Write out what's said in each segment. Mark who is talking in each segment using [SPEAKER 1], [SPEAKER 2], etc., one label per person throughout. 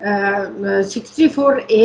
[SPEAKER 1] 64A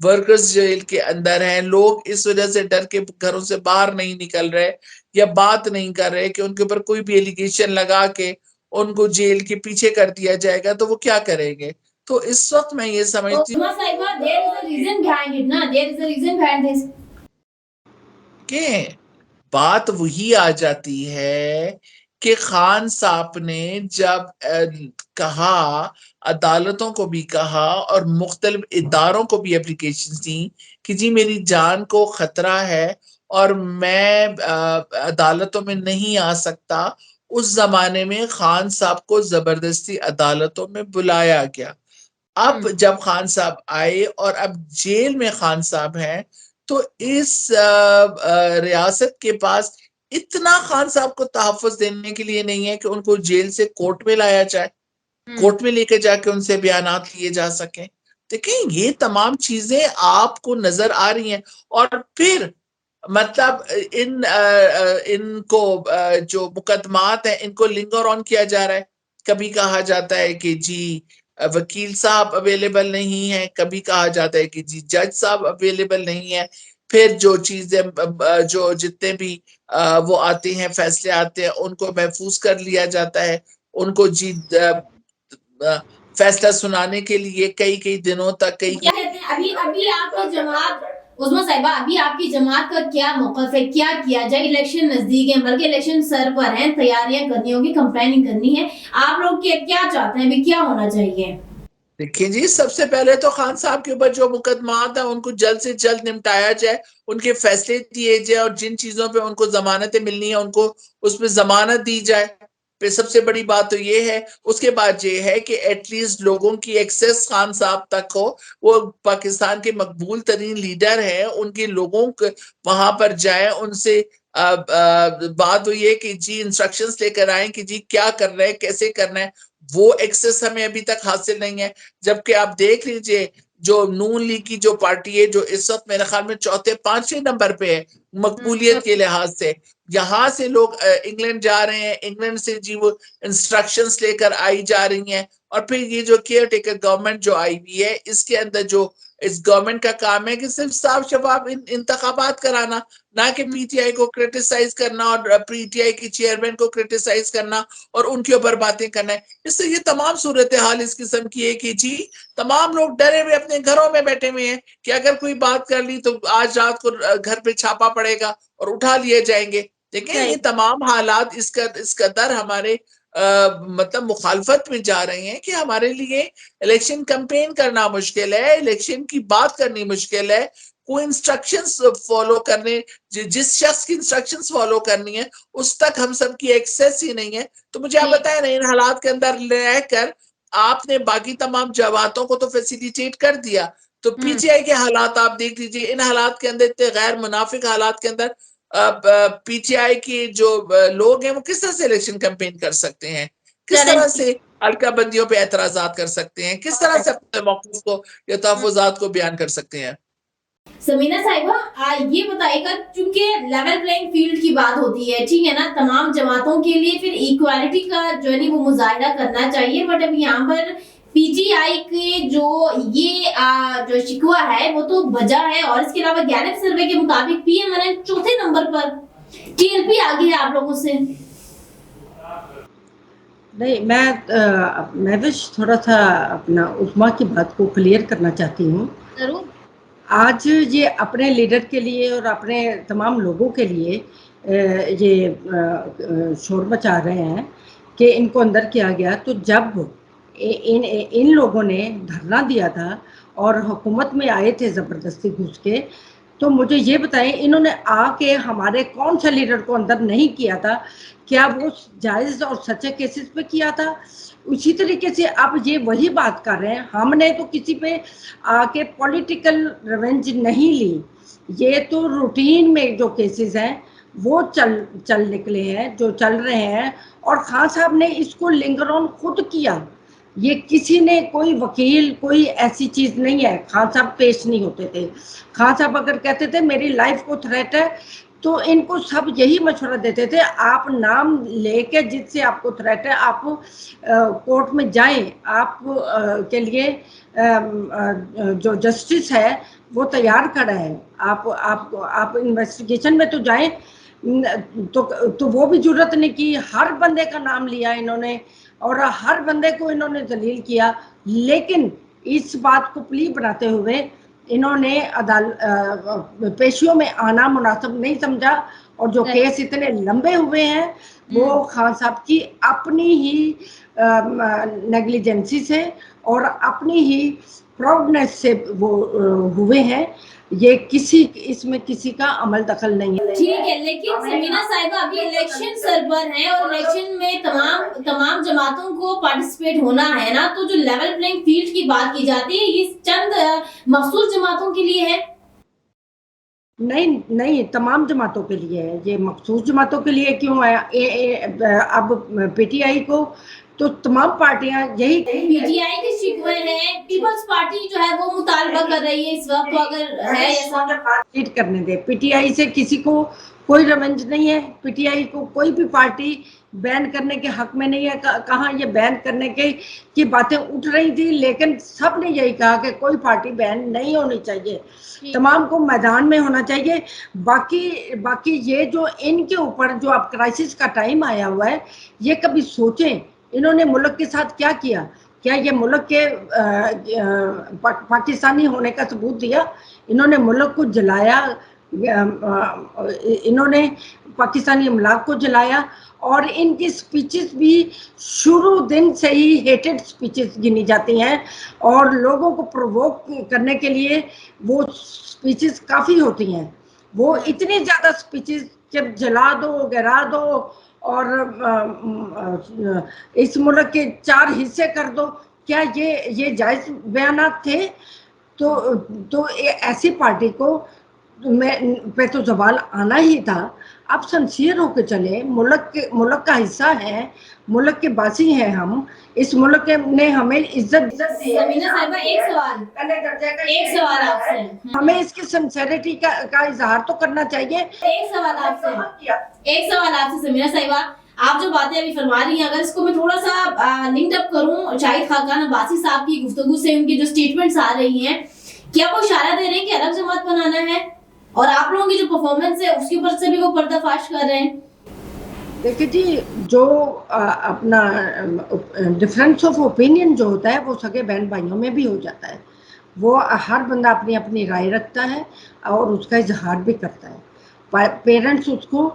[SPEAKER 2] workers jail کے اندر ہیں, لوگ اس وجہ سے ڈر کے گھروں سے باہر نہیں نکل رہے یا بات نہیں کر رہے کہ ان کے اوپر کوئی بھی ایلیگیشن لگا کے ان کو جیل کے پیچھے کر دیا جائے گا تو وہ کیا کریں گے. تو اس وقت میں یہ سمجھتی ہوں کہ بات وہی آ جاتی ہے کہ خان صاحب نے جب کہا, عدالتوں کو بھی کہا اور مختلف اداروں کو بھی اپلیکیشن دی کہ جی میری جان کو خطرہ ہے اور میں عدالتوں میں نہیں آ سکتا, اس زمانے میں خان صاحب کو زبردستی عدالتوں میں بلایا گیا. اب جب خان صاحب آئے اور اب جیل میں خان صاحب ہیں تو اس ریاست کے پاس اتنا خان صاحب کو تحفظ دینے کے لیے نہیں ہے کہ ان کو جیل سے کورٹ میں لایا جائے, کورٹ میں لے کے جا کے ان سے بیانات لیے جا سکیں. دیکھیں یہ تمام چیزیں آپ کو نظر آ رہی ہیں. اور پھر مطلب ان کو جو مقدمات ہیں ان کو لنگر آن کیا جا رہا ہے. کبھی کہا جاتا ہے کہ جی وکیل صاحب اویلیبل نہیں ہے, کبھی کہا جاتا ہے کہ جی جج صاحب اویلیبل نہیں ہے. پھر جو چیزیں جو جتنے بھی وہ آتے ہیں فیصلے آتے ہیں ان کو محفوظ کر لیا جاتا ہے, ان کو جی فیصلہ سنانے کے لیے کئی دنوں تک
[SPEAKER 3] ابھی آپ کی جماعت عظمیٰ صاحبہ, ابھی آپ کی جماعت کا کیا موقف ہے, کیا کیا جائے؟ الیکشن نزدیک ہیں, بلکہ الیکشن سر پر ہیں, تیاریاں کرنی ہوگی, کمپیننگ کرنی ہے, آپ لوگ کیا چاہتے ہیں, ابھی کیا ہونا چاہیے؟
[SPEAKER 2] دیکھیں جی, سب سے پہلے تو خان صاحب کے اوپر جو مقدمات ہیں ان کو جلد سے جلد نمٹایا جائے, ان کے فیصلے دیے جائے اور جن چیزوں پہ ان کو ضمانتیں ملنی ہیں ان کو اس پہ ضمانت دی جائے. پھر سب سے بڑی بات تو یہ ہے, اس کے بعد یہ ہے کہ ایٹ لیسٹ لوگوں کی ایکسیس خان صاحب تک ہو. وہ پاکستان کے مقبول ترین لیڈر ہیں, ان کے لوگوں وہاں پر جائیں, ان سے بات ہوئی ہے کہ جی انسٹرکشنز لے کر آئیں کہ جی کیا کرنا ہے, کیسے کرنا ہے. وہ ایکسس ہمیں ابھی تک حاصل نہیں ہے. جبکہ آپ دیکھ لیجئے جو نون لیگ کی جو پارٹی ہے جو اس وقت میرے خیال میں چوتھے 5ویں نمبر پہ ہے مقبولیت کے لحاظ سے, یہاں سے لوگ انگلینڈ جا رہے ہیں, انگلینڈ سے جی وہ انسٹرکشنز لے کر آئی جا رہی ہیں. اور پھر یہ جو کیئر ٹیکر گورنمنٹ جو آئی ہوئی ہے اس کے اندر جو اس گورنمنٹ کا کام ہے کہ صرف صاف شفاف انتخابات کرانا, نہ کہ پی ٹی آئی کو کرٹیسائز کرنا اور پی ٹی آئی کی چیئرمین کو کرٹیسائز کرنا اور ان کے اوپر باتیں کرنا ہے. اس سے یہ تمام صورتحال اس قسم کی ہے کہ جی تمام لوگ ڈرے ہوئے اپنے گھروں میں بیٹھے ہوئے ہیں کہ اگر کوئی بات کر لی تو آج رات کو گھر پہ چھاپا پڑے گا اور اٹھا لیے جائیں گے. دیکھیں یہ تمام حالات اس قدر ہمارے مطلب مخالفت میں جا رہے ہیں کہ ہمارے لیے الیکشن کمپین کرنا مشکل ہے, الیکشن کی بات کرنی مشکل ہے. کوئی انسٹرکشنز فالو کرنے, جس شخص کی انسٹرکشنز فالو کرنی ہے اس تک ہم سب کی ایکسیس ہی نہیں ہے. تو مجھے آپ بتائیں نا, ان حالات کے اندر رہ کر آپ نے باقی تمام جماعتوں کو تو فیسیلیٹیٹ کر دیا, تو پی ٹی آئی کے حالات آپ دیکھ لیجیے. ان حالات کے اندر, اتنے غیر منافق حالات کے اندر پی ٹی آئی کے جو لوگ ہیں وہ کس طرح سے الیکشن کمپین کر سکتے ہیں, کس طرح سے حلقہ بندیوں پہ اعتراضات کر سکتے ہیں, کس طرح سے اپنے موقف کو یا تحفظات کو بیان کر سکتے ہیں.
[SPEAKER 3] سمینہ صاحبہ یہ بتائیے گا, چونکہ لیول پلینگ فیلڈ کی بات ہوتی ہے, ٹھیک ہے نا, تمام جماعتوں کے لیے پھر ایکوالٹی کا جو ہے وہ مظاہرہ کرنا چاہیے, بٹ اب یہاں پر پی ٹی آئی کے جو یہ جو شکوہ ہے وہ تو بجا ہے, اور اس کے علاوہ گیلپ سروے کے مطابق پی ایم ایل این 4تھے نمبر پر, ٹی ایل پی آگے ہے آپ لوگوں سے.
[SPEAKER 1] نہیں, میں بھی تھوڑا سا اپنا عظمیٰ کی بات کو کلیئر کرنا چاہتی ہوں.
[SPEAKER 3] ضرور.
[SPEAKER 1] آج یہ اپنے لیڈر کے لیے اور اپنے تمام لوگوں کے لیے یہ شور مچا رہے ہیں کہ ان کو اندر کیا گیا. تو جب ان لوگوں نے دھرنا دیا تھا اور حکومت میں آئے تھے زبردستی گھس کے, تو مجھے یہ بتائیں انہوں نے آ کے ہمارے کون سا لیڈر کو اندر نہیں کیا تھا؟ کیا وہ جائز اور سچے کیسز پہ کیا تھا؟ اسی طریقے سے اب یہ وہی بات کر رہے ہیں. ہم نے تو کسی پہ آ کے پولیٹیکل ریونج نہیں لی, یہ تو روٹین میں جو کیسز ہیں وہ چل نکلے ہیں, جو چل رہے ہیں, اور خان صاحب نے اس کو لنگر آن خود کیا. یہ کسی نے, کوئی وکیل, کوئی ایسی چیز نہیں ہے. خان صاحب پیش نہیں ہوتے تھے. خان صاحب اگر کہتے تھے میری لائف کو تھریٹ ہے تو ان کو سب یہی مشورہ دیتے تھے آپ نام لے کے جس سے آپ کو تھریٹ ہے آپ کورٹ میں جائیں, آپ کے لیے جو جسٹس ہے وہ تیار کھڑا ہے, آپ انویسٹیگیشن میں تو جائیں. تو وہ بھی ضرورت نہیں کی, ہر بندے کا نام لیا انہوں نے اور ہر بندے کو انہوں نے ذلیل کیا, لیکن اس بات کو پلی بناتے ہوئے انہوں نے پیشیوں میں آنا مناسب نہیں سمجھا, اور جو کیس اتنے لمبے ہوئے ہیں وہ خان صاحب کی اپنی ہی نیگلیجنسی سے اور اپنی ہی پراؤڈنیس سے وہ ہوئے ہیں. یہ اس میں کسی کا عمل دخل نہیں ہے.
[SPEAKER 3] ٹھیک ہے, لیکن سمینہ صاحبہ ابھی الیکشن سر پر ہیں اور الیکشن میں تمام جماعتوں کو پارٹیسپیٹ ہونا ہے نا, تو جو لیول پلینگ فیلڈ کی بات کی جاتی ہے یہ چند مخصوص جماعتوں کے لیے ہے.
[SPEAKER 1] نہیں, تمام جماعتوں کے لیے ہے. یہ مخصوص جماعتوں کے لیے کیوں ہے؟ اب پی ٹی آئی کو تو تمام پارٹیاں یہی,
[SPEAKER 3] پی ٹی آئی کے شکوے ہیں, پیپلز پارٹی جو ہے وہ مطالبہ کر رہی ہے اس وقت, تو اگر ہے ایسا
[SPEAKER 1] ٹریٹ کرنے دے. پی ٹی آئی سے کسی کو کوئی ریونج نہیں ہے, پی ٹی آئی کو کوئی بھی پارٹی بین کرنے کے حق میں نہیں ہے. کہاں یہ بین کرنے کی باتیں اٹھ رہی تھی, لیکن سب نے یہی کہا کہ کوئی پارٹی بین نہیں ہونی چاہیے, تمام کو میدان میں ہونا چاہیے. باقی یہ جو ان کے اوپر جو اب کرائسس کا ٹائم آیا ہوا ہے, یہ کبھی سوچیں انہوں نے ملک کے ساتھ کیا کیا یہ ملک کے پاکستانی ہونے کا ثبوت دیا؟ انہوں نے ملک کو جلایا, انہوں نے پاکستانی املاک کو جلایا, اور ان کی سپیچز بھی شروع دن سے ہی ہیٹڈ سپیچز گنی جاتی ہیں, اور لوگوں کو پرووک کرنے کے لیے وہ سپیچز کافی ہوتی ہیں. وہ اتنی زیادہ سپیچز جب جلا دو, گرا دو اور اس ملک کے 4 حصے کر دو, کیا یہ جائز بیانات تھے؟ تو ایسی پارٹی کو پہ تو زوال آنا ہی تھا. اب سنسیئر ہو کے چلے, ملک کا حصہ ہے, ملک کے باسی ہیں ہم, اس ملک نے ہمیں عزت
[SPEAKER 3] سمینہ صاحبہ ایک سوال آپ سے,
[SPEAKER 1] ہمیں اس کی سنسیریٹی کا اظہار تو کرنا چاہیے.
[SPEAKER 3] ایک سوال آپ سے سمینہ صاحبہ, آپ جو باتیں ابھی فرما رہی ہیں اگر اس کو میں تھوڑا سا لنک اپ کروں شاہد خاقان عباسی صاحب کی گفتگو سے, ان کی جو سٹیٹمنٹس آ رہی ہیں, کیا وہ اشارہ دے رہے ہیں کہ الگ جماعت بنانا ہے, اور آپ لوگوں کی جو پرفارمنس ہے اس کے اوپر سے بھی وہ پردہ فاش کر رہے ہیں؟
[SPEAKER 1] دیکھیں جی, جو اپنا ڈفرینس آف اوپینین جو ہوتا ہے وہ سگے بہن بھائیوں میں بھی ہو جاتا ہے. وہ ہر بندہ اپنی رائے رکھتا ہے اور اس کا اظہار بھی کرتا ہے. پیرنٹس اس کو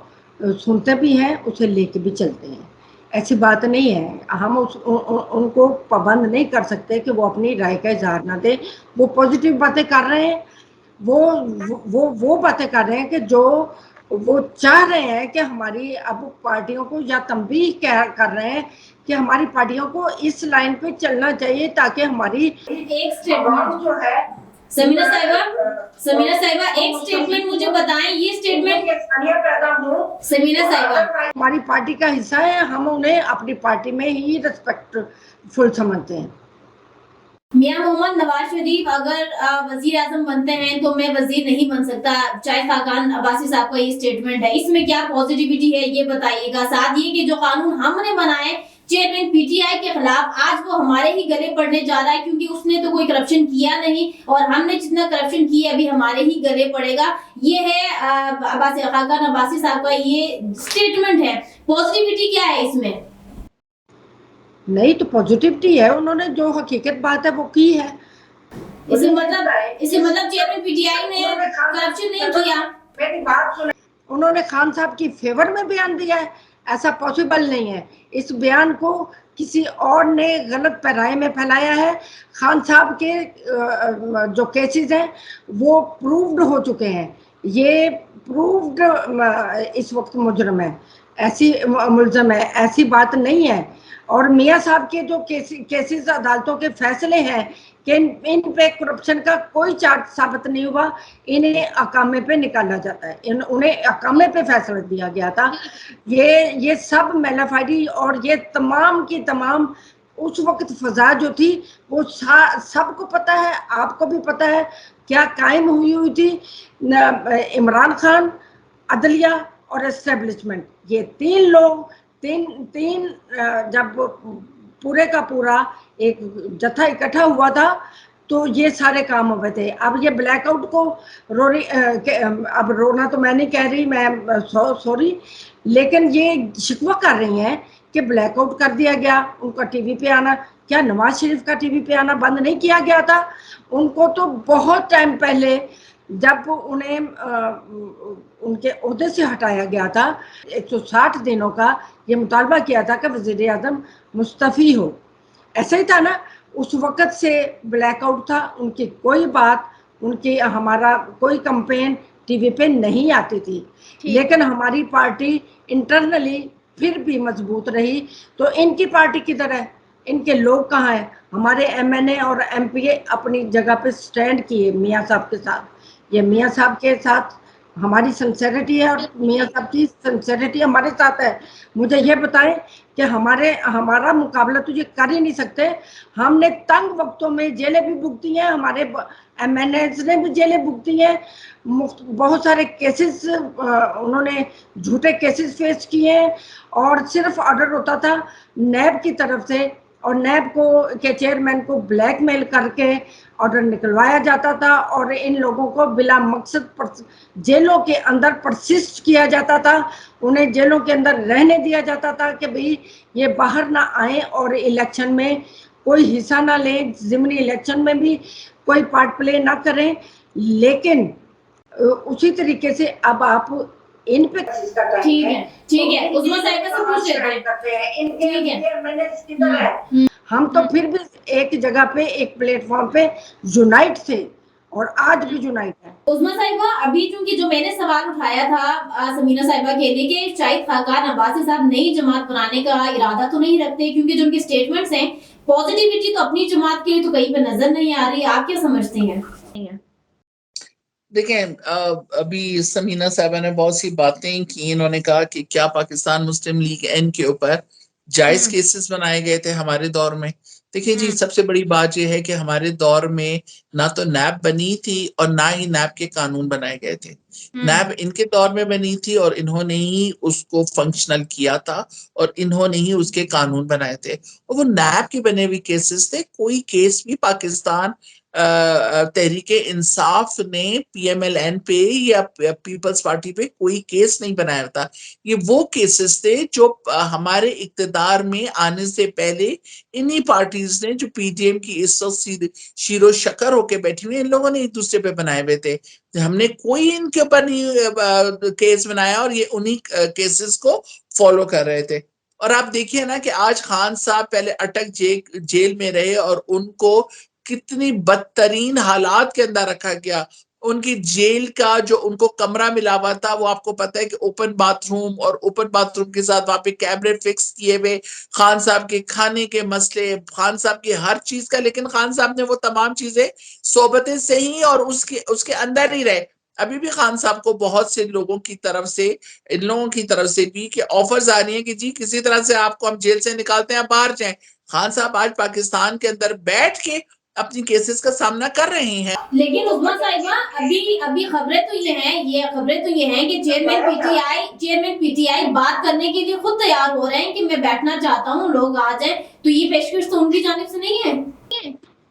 [SPEAKER 1] سنتے بھی ہیں, اسے لے کے بھی چلتے ہیں. ایسی بات نہیں ہے, ہم ان کو پابند نہیں کر سکتے کہ وہ اپنی رائے کا اظہار نہ دیں. وہ پازیٹیو باتیں کر رہے ہیں, وہ باتیں کر رہے ہیں کہ جو وہ چاہ رہے ہیں کہ ہماری اب پارٹیوں کو, یا تنبیہ کر رہے ہیں کہ ہماری پارٹیوں کو اس لائن پہ چلنا چاہیے تاکہ ہماری
[SPEAKER 3] ایک سٹیٹمنٹ جو ہے سمینہ صاحبہ ایک سٹیٹمنٹ مجھے بتائیں, یہ سٹیٹمنٹ سمینہ صاحبہ
[SPEAKER 1] ہماری پارٹی کا حصہ ہے, ہم انہیں اپنی پارٹی میں ہی ریسپیکٹ فل سمجھتے ہیں.
[SPEAKER 3] میاں محمد نواز شریف اگر وزیر اعظم بنتے ہیں تو میں وزیر نہیں بن سکتا, شاہد خاقان عباسی صاحب کا یہ سٹیٹمنٹ ہے, اس میں کیا پازیٹیوٹی ہے یہ بتائیے گا. ساتھ یہ کہ جو قانون ہم نے بنائے چیئرمین پی ٹی آئی کے خلاف, آج وہ ہمارے ہی گلے پڑنے جا رہا ہے کیونکہ اس نے تو کوئی کرپشن کیا نہیں, اور ہم نے جتنا کرپشن کیا ابھی ہمارے ہی گلے پڑے گا. یہ ہے خاقان عباسی صاحب کا یہ سٹیٹمنٹ ہے, پازیٹیوٹی کیا ہے اس میں؟
[SPEAKER 1] نہیں تو پازیٹیوٹی ہے, انہوں نے جو حقیقت بات ہے وہ کی ہے.
[SPEAKER 3] اسے مطلب چیئرمین پی ٹی آئی نے کرپشن نہیں کیا.
[SPEAKER 1] میری بات سنیں, انہوں نے خان صاحب کی فیور میں بیان دیا ہے, ایسا پاسبل نہیں ہے. اس بیان کو کسی اور نے غلط پیرائے میں پھیلایا ہے. خان صاحب کے جو کیسز ہیں وہ پروفڈ ہو چکے ہیں, یہ پروفڈ اس وقت مجرم ہے, ملزم ہے, ایسی بات نہیں ہے. اور میاں صاحب کے جو کیسز عدالتوں کے فیصلے ہیں کہ ان پہ کرپشن کا کوئی چارج ثابت نہیں ہوا, انہیں اقامے پہ نکالا جاتا ہے, انہیں اقامے پہ فیصلہ دیا گیا تھا. یہ سب میلافائڈی, اور یہ تمام کی تمام اس وقت فضا جو تھی وہ سب کو پتہ ہے, آپ کو بھی پتہ ہے کیا قائم ہوئی تھی. عمران خان عدلیہ اور اسٹیبلشمنٹ، یہ تین لوگ تین جب پورے کا پورا ایک جتھا اکٹھا ہوا تھا تو یہ سارے کام ہوئے تھے. اب یہ بلیک آؤٹ کو اب رونا تو میں نہیں کہہ رہی، میں سوری، لیکن یہ شکوہ کر رہی ہیں کہ بلیک آؤٹ کر دیا گیا، ان کا ٹی وی پہ آنا. کیا نواز شریف کا ٹی وی پہ آنا بند نہیں کیا گیا تھا؟ ان کو تو بہت ٹائم پہلے جب انہیں ان کے عہدے سے ہٹایا گیا تھا 160 دنوں کا یہ مطالبہ کیا تھا کہ وزیر اعظم مستعفی ہو. ایسا ہی تھا نا، اس وقت سے بلیک آؤٹ تھا. ان کی کوئی بات، ان کی ہمارا کوئی کمپین ٹی وی پہ نہیں آتی تھی، لیکن ہماری پارٹی انٹرنلی پھر بھی مضبوط رہی. تو ان کی پارٹی کدھر ہے؟ ان کے لوگ کہاں ہیں؟ ہمارے ایم این اے اور ایم پی اے اپنی جگہ پہ سٹینڈ کیے میاں صاحب کے ساتھ. یہ میاں صاحب کے ساتھ ہماری سنسیریٹی ہے اور میاں صاحب کی سنسیریٹی ہمارے ساتھ ہے. مجھے یہ بتائیں کہ ہمارا مقابلہ تو یہ کر ہی نہیں سکتے. ہم نے تنگ وقتوں میں جیلیں بھی بھگتی ہیں، ہمارے ایم این ایز نے بھی جیلیں بھگتی ہیں، بہت سارے کیسز انہوں نے جھوٹے کیسز فیس کیے ہیں. اور صرف آرڈر ہوتا تھا نیب کی طرف سے، اور نیب کے چیئرمین کو بلیک میل کر کے آرڈر نکلوایا جاتا تھا، اور ان لوگوں کو بلا مقصد جیلوں کے اندر پرسسٹ کیا جاتا تھا. انہیں جیلوں کے اندر رہنے دیا جاتا تھا کہ بھئی یہ باہر نہ آئیں اور الیکشن میں کوئی حصہ نہ لیں، ضمنی الیکشن میں بھی کوئی پارٹ پلے نہ کریں. لیکن اسی طریقے سے اب آپ ان پہ
[SPEAKER 3] ٹھیک ہے عظمیٰ صاحبہ سے پوچھ لیتے ہیں.
[SPEAKER 1] ہم تو پھر بھی ایک جگہ پہ ایک پلیٹ فارم پہ یونائٹ تھے اور آج بھی یونائٹ ہے.
[SPEAKER 3] عظمیٰ صاحبہ ابھی چونکہ جو میں نے سوال اٹھایا تھا سمینہ صاحبہ کے لیے کہ شاہد خاقان عباسی صاحب نئی جماعت بنانے کا ارادہ تو نہیں رکھتے، کیونکہ جو ان کے سٹیٹمنٹس ہیں پوزیٹیوٹی تو اپنی جماعت کے لیے تو کہیں پہ نظر نہیں آ رہی. آپ کیا سمجھتے ہیں؟
[SPEAKER 2] دیکھیں ابھی سمینہ صاحبہ نے بہت سی باتیں کی. انہوں نے کہا کہ کیا پاکستان مسلم لیگ این کے اوپر جائز کیسز بنائے گئے تھے ہمارے دور میں. دیکھیں جی، سب سے بڑی بات یہ ہے کہ ہمارے دور میں نہ تو نیب بنی تھی اور نہ ہی نیب کے قانون بنائے گئے تھے. نیب ان کے دور میں بنی تھی اور انہوں نے ہی اس کو فنکشنل کیا تھا اور انہوں نے ہی اس کے قانون بنائے تھے. اور وہ نیب کے بنے ہوئے کیسز تھے. کوئی کیس بھی پاکستان تحریک انصاف نے پی ایم ایل این پہ یا پیپلز پارٹی پہ کوئی کیس نہیں بنایا تھا. یہ وہ کیسز تھے جو ہمارے اقتدار میں آنے سے پہلے انہی پارٹیز نے، جو پی ٹی ایم کی اس وقت شیر و شکر ہو کے بیٹھی ہوئی، ان لوگوں نے ایک دوسرے پہ بنائے ہوئے تھے. ہم نے کوئی ان کے اوپر نہیں کیس بنایا اور یہ انہی کیسز کو فالو کر رہے تھے. اور آپ دیکھیے نا کہ آج خان صاحب پہلے اٹک جیل میں رہے اور ان کو کتنی بدترین حالات کے اندر رکھا گیا. ان کی جیل کا جو ان کو کمرہ ملا ہوا تھا وہ آپ کو پتہ ہے کہ اوپن باتھ روم، اور اوپن باتھ روم کے ساتھ وہاں پہ کیمرے فکس کیے ہوئے، خان صاحب کے کھانے کے مسئلے، خان صاحب کی ہر چیز کا. لیکن خان صاحب نے وہ تمام چیزیں صحبتیں سے ہی اور اس کے اندر ہی رہے. ابھی بھی خان صاحب کو بہت سے لوگوں کی طرف سے، ان لوگوں کی طرف سے بھی کہ آفرز آ رہی ہیں کہ جی کسی طرح سے آپ کو ہم جیل سے نکالتے ہیں، باہر جائیں. خان صاحب آج پاکستان کے اندر بیٹھ کے اپنی کیسز کا سامنا کر رہے ہیں.
[SPEAKER 3] لیکن عظمیٰ صاحبہ ابھی خبریں تو یہ ہیں کہ چیئرمین پی ٹی آئی بات کرنے کے لیے خود تیار ہو رہے ہیں کہ میں بیٹھنا چاہتا ہوں، لوگ آ جائیں. تو یہ پیشکش تو ان کی جانب سے نہیں ہے.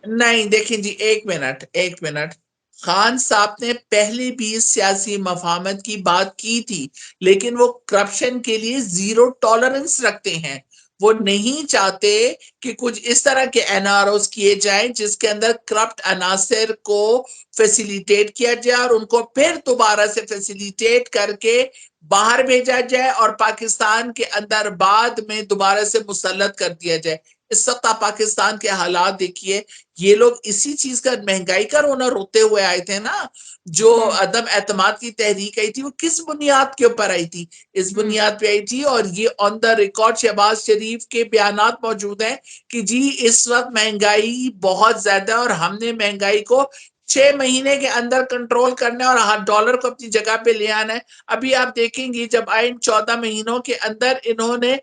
[SPEAKER 2] نہیں دیکھیں جی، ایک منٹ. خان صاحب نے پہلے بھی سیاسی مفاہمت کی بات کی تھی، لیکن وہ کرپشن کے لیے زیرو ٹالرنس رکھتے ہیں. وہ نہیں چاہتے کہ کچھ اس طرح کے این آر اوز کیے جائیں جس کے اندر کرپٹ عناصر کو فیسیلیٹیٹ کیا جائے اور ان کو پھر دوبارہ سے فیسیلیٹیٹ کر کے باہر بھیجا جائے اور پاکستان کے اندر بعد میں دوبارہ سے مسلط کر دیا جائے. اس وقت آپ پاکستان کے حالات دیکھیے. یہ لوگ اسی چیز کا، مہنگائی کا رونا روتے ہوئے آئے تھے نا. جو عدم اعتماد کی تحریک آئی تھی وہ کس بنیاد کے اوپر آئی تھی؟ اس بنیاد پہ آئی تھی. اور یہ آن دا ریکارڈ شہباز شریف کے بیانات موجود ہیں کہ جی اس وقت مہنگائی بہت زیادہ ہے اور ہم نے مہنگائی کو 6 مہینے کے اندر کنٹرول کرنا ہے اور ہر ڈالر کو اپنی جگہ پہ لے آنا ہے. ابھی آپ دیکھیں گی جب آئین 14 مہینوں کے اندر انہوں نے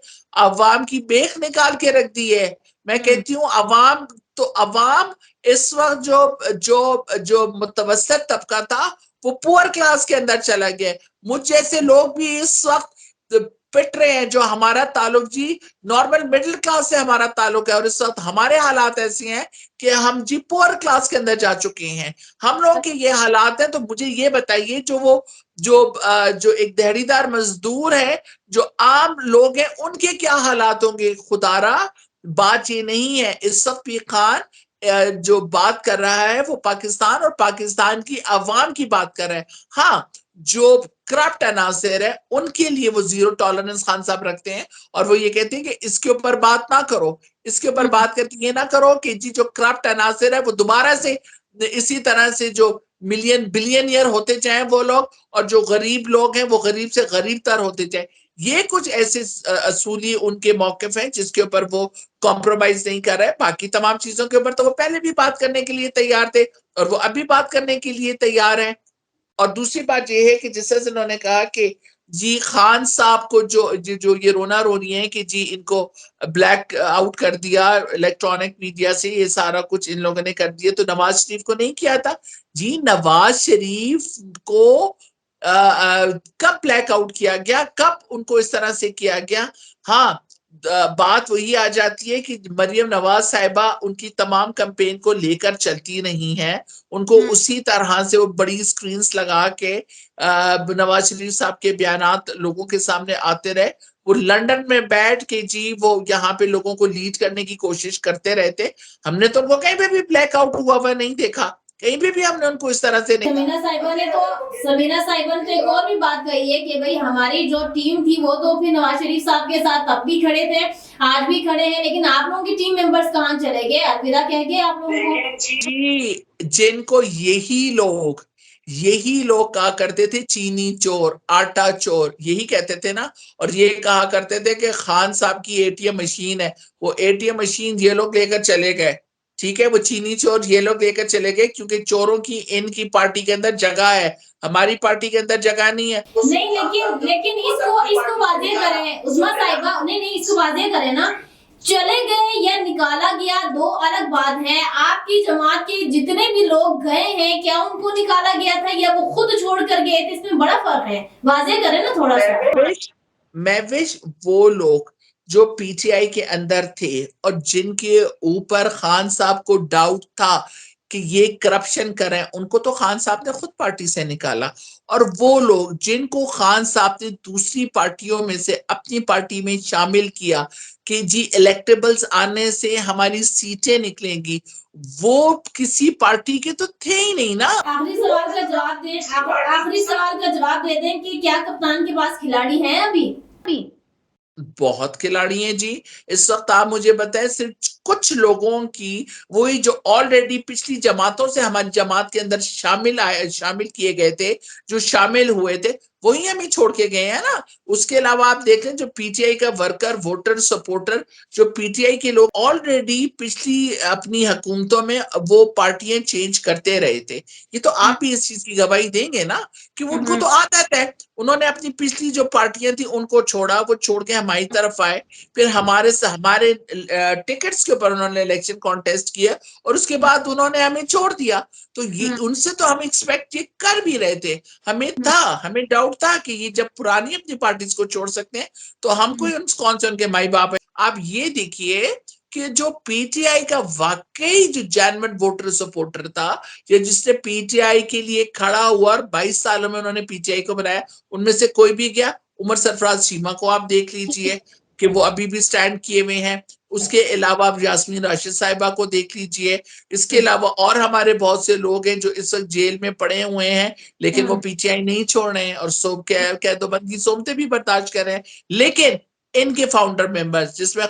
[SPEAKER 2] عوام کی بیخ نکال کے رکھ دی ہے. میں کہتی ہوں عوام اس وقت جو متوسط طبقہ تھا وہ پور کلاس کے اندر چلا گیا ہے. مجھ جیسے لوگ بھی اس وقت پٹ رہے ہیں جو ہمارا تعلق جی نارمل مڈل کلاس سے ہمارا تعلق ہے, اور اس وقت ہمارے حالات ایسے ہیں کہ ہم جی پور کلاس کے اندر جا چکے ہیں. ہم لوگوں کے یہ حالات ہیں. تو مجھے یہ بتائیے جو ایک دہڑی دار مزدور ہے, جو عام لوگ ہیں, ان کے کیا حالات ہوں گے؟ خدارا بات یہ نہیں ہے. اس وقت پیر خان جو بات کر رہا ہے وہ پاکستان اور پاکستان کی عوام کی بات کر رہا ہے. ہاں, جو کرپٹ عناصر ہے ان کے لیے وہ زیرو ٹالرنس خان صاحب رکھتے ہیں, اور وہ یہ کہتے ہیں کہ اس کے اوپر بات نہ کرو, اس کے اوپر بات کر کے یہ نہ کرو کہ جی جو کرپٹ عناصر ہے وہ دوبارہ سے اسی طرح سے جو ملین بلینئر ہوتے جائیں وہ لوگ, اور جو غریب لوگ ہیں وہ غریب سے غریب تر ہوتے جائیں. یہ کچھ ایسے اصولی ان کے موقف ہیں جس کے اوپر وہ کمپرومائز نہیں کر رہے. باقی تمام چیزوں کے اوپر تو وہ پہلے بھی بات کرنے کے لیے تیار تھے, اور وہ ابھی بات کرنے کے لیے تیار ہیں. اور دوسری بات یہ ہے کہ جس طرح سے انہوں نے کہا کہ جی خان صاحب کو جو یہ رونا رونی ہے کہ جی ان کو بلیک آؤٹ کر دیا الیکٹرانک میڈیا سے, یہ سارا کچھ ان لوگوں نے کر دیا, تو نواز شریف کو نہیں کیا تھا. جی نواز شریف کو کب بلیک آؤٹ کیا گیا, کب ان کو اس طرح سے کیا گیا؟ ہاں, بات وہی آ جاتی ہے کہ مریم نواز صاحبہ ان کی تمام کمپین کو لے کر چلتی نہیں ہے. ان کو اسی طرح سے وہ بڑی سکرینز لگا کے نواز شریف صاحب کے بیانات لوگوں کے سامنے آتے رہے. وہ لنڈن میں بیٹھ کے جی وہ یہاں پہ لوگوں کو لیڈ کرنے کی کوشش کرتے رہتے. ہم نے تو ان کو کہیں پہ بھی بلیک آؤٹ ہوا ہوا نہیں دیکھا, کہیں بھی ہم نے ان کو اس طرح سے نہیں.
[SPEAKER 3] سمینا صاحبہ نے ایک اور بھی بات کہی ہے کہ بھئی ہماری جو ٹیم تھی وہ تو پھر نواز شریف صاحب کے ساتھ تب بھی کھڑے تھے, آج بھی کھڑے ہیں, لیکن آپ لوگوں کی ٹیم ممبرز کہاں چلے گئے؟ الوداع کہہ گئے آپ لوگوں کو؟
[SPEAKER 2] جی جن کو یہی لوگ کہا کرتے تھے چینی چور, آٹا چور, یہی کہتے تھے نا. اور یہ کہا کرتے تھے کہ خان صاحب کی اے ٹی ایم مشین ہے, وہ اے ٹی ایم مشین یہ لوگ لے کر چلے گئے. ٹھیک ہے, وہ چینی چور یہ لوگ لے کر چلے گئے کیونکہ چوروں کی ان کی پارٹی کے اندر جگہ ہے, ہماری پارٹی کے اندر جگہ نہیں ہے.
[SPEAKER 3] نہیں, لیکن اس کو واضح کریں عظمیٰ صاحبہ, نہیں اس کو واضح کریں نا, چلے گئے یا نکالا گیا دو الگ بات ہے. آپ کی جماعت کے جتنے بھی لوگ گئے ہیں کیا ان کو نکالا گیا تھا یا وہ خود چھوڑ کر گئے تھے؟ اس میں بڑا فرق ہے, واضح کریں نا تھوڑا سا.
[SPEAKER 2] میں وش وہ لوگ جو پی ٹی آئی کے اندر تھے اور جن کے اوپر خان صاحب کو ڈاؤٹ تھا کہ یہ کرپشن کریں, ان کو تو خان صاحب نے خود پارٹی سے نکالا. اور وہ لوگ جن کو خان صاحب نے دوسری پارٹیوں میں سے اپنی پارٹی میں شامل کیا کہ جی الیکٹیبلز آنے سے ہماری سیٹیں نکلیں گی, وہ کسی پارٹی کے تو تھے ہی نہیں نا.
[SPEAKER 3] آخری سوال کا جواب دے دیں کہ کیا کپتان کے پاس کھلاڑی ہیں ابھی؟
[SPEAKER 2] بہت کھلاڑی ہیں جی. اس وقت آپ مجھے بتائیں صرف کچھ لوگوں کی, وہی جو آلریڈی پچھلی جماعتوں سے ہماری جماعت کے اندر شامل کیے گئے تھے, جو شامل ہوئے تھے, وہی ہمیں چھوڑ کے گئے ہیں نا. اس کے علاوہ آپ دیکھ لیں جو پی ٹی آئی کا ورکر, ووٹر, سپورٹر, جو پی ٹی آئی کے لوگ آلریڈی پچھلی اپنی حکومتوں میں وہ پارٹیاں چینج کرتے رہے تھے. یہ تو آپ بھی اس چیز کی گواہی دیں گے نا کہ ان کو تو عادت ہے. انہوں نے اپنی پچھلی جو پارٹیاں تھیں ان کو چھوڑا, وہ چھوڑ کے ہماری طرف آئے, پھر ہمارے ٹکٹس کے اوپر انہوں نے الیکشن کانٹیسٹ کیا, اور اس کے بعد انہوں نے ہمیں چھوڑ دیا. تو یہ ان سے تو ہم ایکسپیکٹ یہ کر بھی رہے تھے. ہمیں ڈاؤٹ تھا کہ یہ جب پرانی اپنی پارٹیز کو چھوڑ سکتے ہیں تو ہم کوئی کون سے ان کے مائی باپ ہیں. آپ یہ دیکھیے کہ جو پی ٹی آئی کا واقعی جو جینوین ووٹر سپورٹر تھا, یا جس نے پی ٹی آئی کے لیے کھڑا ہوا اور 22 سالوں میں انہوں نے پی ٹی آئی کو بنایا, ان میں سے کوئی بھی گیا. عمر سرفراز چیمہ کو آپ دیکھ لیجئے کہ وہ ابھی بھی سٹینڈ کیے ہوئے ہیں. اس کے علاوہ آپ یاسمین راشد صاحبہ کو دیکھ لیجئے. اس کے علاوہ اور ہمارے بہت سے لوگ ہیں جو اس وقت جیل میں پڑے ہوئے ہیں, لیکن وہ پی ٹی آئی نہیں چھوڑ رہے ہیں, اور قید و بندی سومتے بھی برداشت کر رہے ہیں. لیکن ان کے فاؤنڈر ممبرز جس میں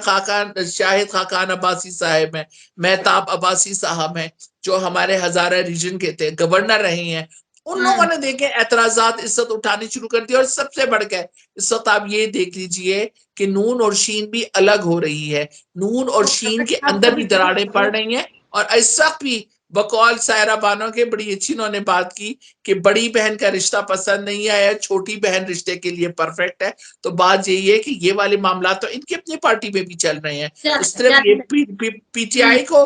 [SPEAKER 2] شاہد خاقان عباسی صاحب ہیں, مہتاب عباسی صاحب ہیں, جو ہمارے ہزارہ ریجن کے تھے, گورنر رہے ہیں, ان لوگوں نے دیکھیں اعتراضات اس وقت اٹھانے شروع کر دیا. اور سب سے بڑھ کے اس وقت آپ یہ دیکھ لیجئے کہ نون اور شین بھی الگ ہو رہی ہے. نون اور شین کے اندر بھی دراڑیں پڑ رہی ہیں. اور اس وقت بھی بقول سائرہ بانو کے بڑی اچھی انہوں نے بات کی کہ بڑی بہن کا رشتہ پسند نہیں آیا, چھوٹی بہن رشتے کے لیے پرفیکٹ ہے. تو بات یہی ہے کہ یہ والے معاملات تو ان کی اپنی پارٹی میں بھی چل رہے ہیں. اس طرح پی ٹی آئی کو